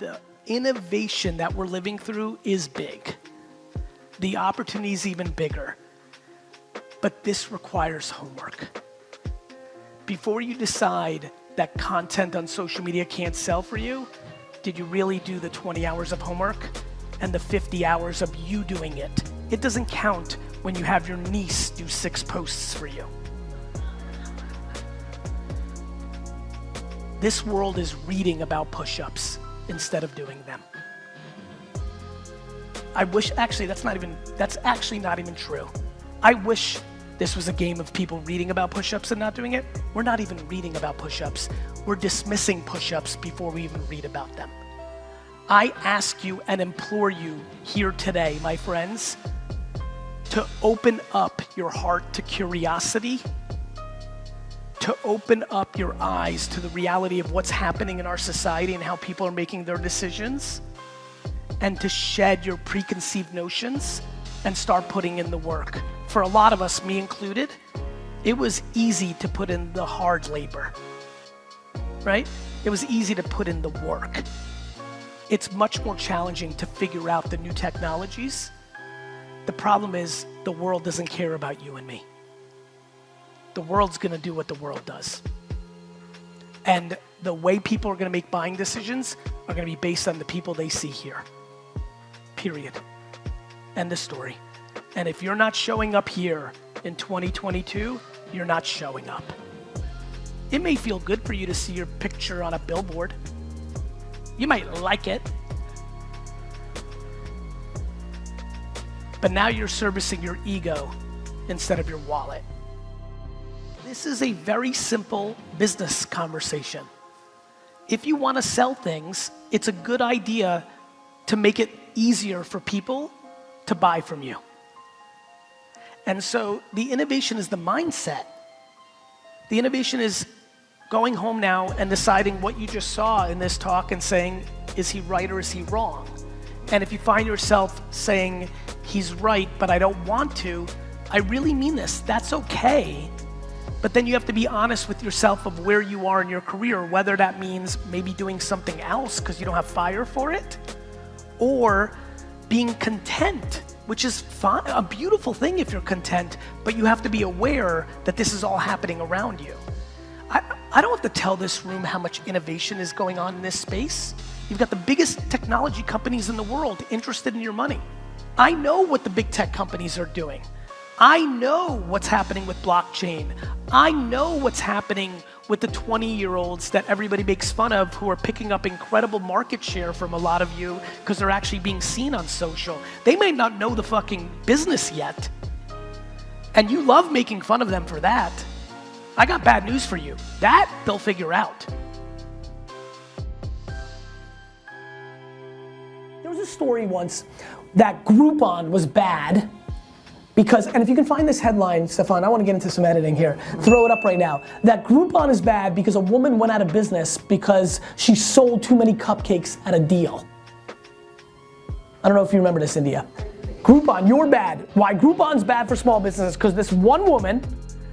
the innovation that we're living through is big. The opportunity is even bigger. But this requires homework. Before you decide that content on social media can't sell for you, did you really do the 20 hours of homework and the 50 hours of you doing it? It doesn't count when you have your niece do 6 posts for you. This world is reading about push-ups instead of doing them. I wish, actually, that's actually not even true. I wish this was a game of people reading about push-ups and not doing it. We're not even reading about push-ups. We're dismissing push-ups before we even read about them. I ask you and implore you here today, my friends, to open up your heart to curiosity, to open up your eyes to the reality of what's happening in our society and how people are making their decisions, and to shed your preconceived notions and start putting in the work. For a lot of us, me included, it was easy to put in the hard labor, right? It was easy to put in the work. It's much more challenging to figure out the new technologies. The problem is the world doesn't care about you and me. The world's gonna do what the world does. And the way people are gonna make buying decisions are gonna be based on the people they see here. Period. End of story. And if you're not showing up here in 2022, you're not showing up. It may feel good for you to see your picture on a billboard. You might like it. But now you're servicing your ego instead of your wallet. This is a very simple business conversation. If you want to sell things, it's a good idea to make it easier for people to buy from you. And so the innovation is the mindset. The innovation is going home now and deciding what you just saw in this talk and saying, is he right or is he wrong? And if you find yourself saying, he's right, but I don't want to, I really mean this, that's okay. But then you have to be honest with yourself of where you are in your career, whether that means maybe doing something else because you don't have fire for it, or being content, which is fine, a beautiful thing if you're content, but you have to be aware that this is all happening around you. I don't have to tell this room how much innovation is going on in this space. You've got the biggest technology companies in the world interested in your money. I know what the big tech companies are doing. I know what's happening with blockchain. I know what's happening with the 20-year-olds that everybody makes fun of who are picking up incredible market share from a lot of you because they're actually being seen on social. They may not know the fucking business yet. And you love making fun of them for that. I got bad news for you. That they'll figure out. There was a story once that Groupon was bad because, and if you can find this headline, Stefan, I want to get into some editing here. Throw it up right now. That Groupon is bad because a woman went out of business because she sold too many cupcakes at a deal. I don't know if you remember this, India. Groupon, you're bad. Why Groupon's bad for small businesses? Because this one woman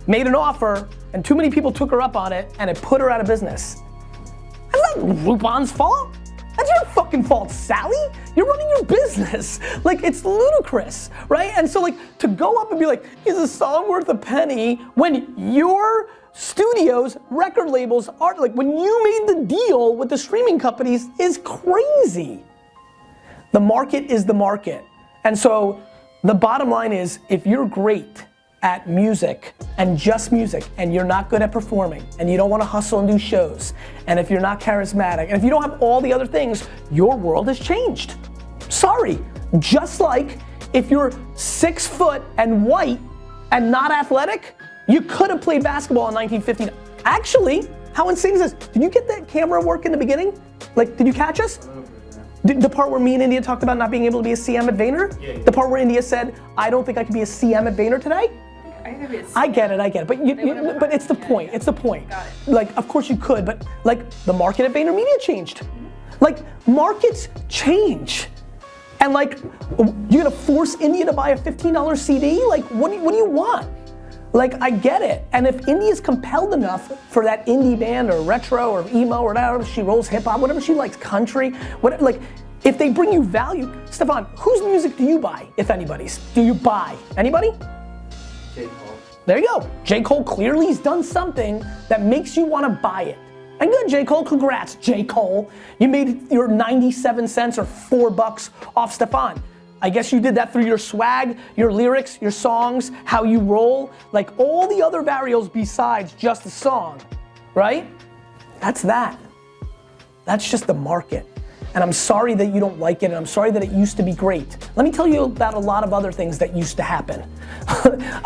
made an offer and too many people took her up on it and it put her out of business. That's not Groupon's fault. That's your fucking fault, Sally. You're running your business. Like, it's ludicrous, right? And so, like, to go up and be like, is a song worth a penny when your studios, record labels are, like, when you made the deal with the streaming companies is crazy. The market is the market. And so, the bottom line is, if you're great at music and just music and you're not good at performing and you don't want to hustle and do shows and if you're not charismatic and if you don't have all the other things, your world has changed. Sorry. Just like if you're 6 foot and white and not athletic, you could have played basketball in 1950. Actually, how insane is this? Did you get that camera work in the beginning? Like, did you catch us? The part where me and India talked about not being able to be a CM at Vayner? Yeah. The part where India said, I don't think I can be a CM at Vayner today? I get it, but but it's the point, it's the point. Got it. Like, of course you could, but like the market at VaynerMedia changed. Mm-hmm. Like, markets change. And like, you're gonna force India to buy a $15 CD? Like, what do you want? Like, I get it. And if indie is compelled enough for that indie band or retro or emo or whatever, she rolls hip hop, whatever she likes, country, whatever, like, if they bring you value, Stefan, whose music do you buy, if anybody's? Do you buy? Anybody? J. Cole. There you go. J. Cole clearly has done something that makes you want to buy it. And good, J. Cole, congrats, J. Cole. You made your 97 cents or $4 off Stefan. I guess you did that through your swag, your lyrics, your songs, how you roll, like all the other variables besides just the song, right? That's that. That's just the market. And I'm sorry that you don't like it, and I'm sorry that it used to be great. Let me tell you about a lot of other things that used to happen.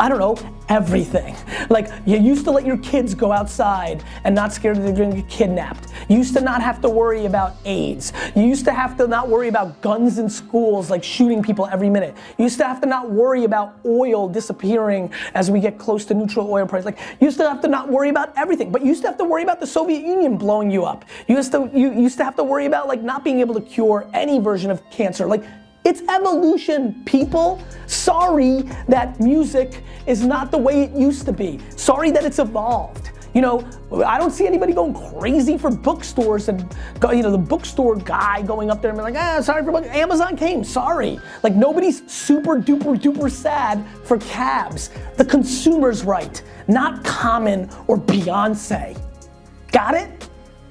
I don't know, everything. Like, you used to let your kids go outside and not scared that they're gonna get kidnapped. You used to not have to worry about AIDS. You used to have to not worry about guns in schools, like shooting people every minute. You used to have to not worry about oil disappearing as we get close to neutral oil price. Like, you used to have to not worry about everything, but you used to have to worry about the Soviet Union blowing you up. You used to have to worry about like not being able to cure any version of cancer. Like, it's evolution, people. Sorry that music is not the way it used to be. Sorry that it's evolved. You know, I don't see anybody going crazy for bookstores and, you know, the bookstore guy going up there and being like, sorry for book. Amazon came, sorry. Like, nobody's super duper duper sad for cabs. The consumer's right, not Common or Beyonce. Got it?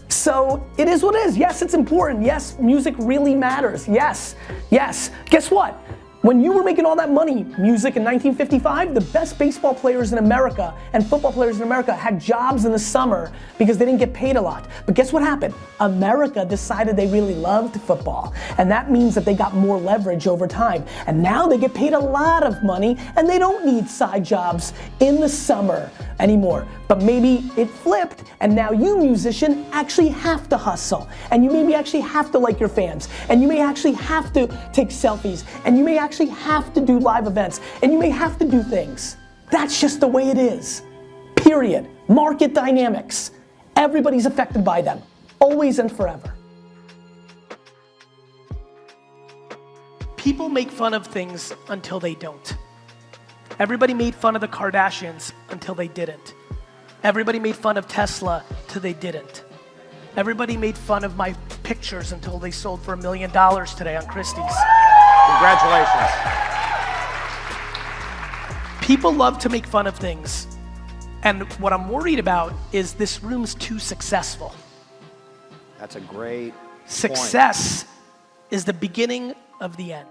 So it is what it is. Yes, it's important. Yes, music really matters. Yes, yes. Guess what? When you were making all that money, music in 1955, the best baseball players in America and football players in America had jobs in the summer because they didn't get paid a lot. But guess what happened? America decided they really loved football. And that means that they got more leverage over time. And now they get paid a lot of money and they don't need side jobs in the summer anymore. But maybe it flipped and now you, musician, actually have to hustle. And you maybe actually have to like your fans. And you may actually have to take selfies. And you may actually have to do live events. And you may have to do things. That's just the way it is. Period. Market dynamics. Everybody's affected by them. Always and forever. People make fun of things until they don't. Everybody made fun of the Kardashians until they didn't. Everybody made fun of Tesla till they didn't. Everybody made fun of my pictures until they sold for $1 million today on Christie's. Congratulations. People love to make fun of things. And what I'm worried about is this room's too successful. That's a great Success is the beginning of the end.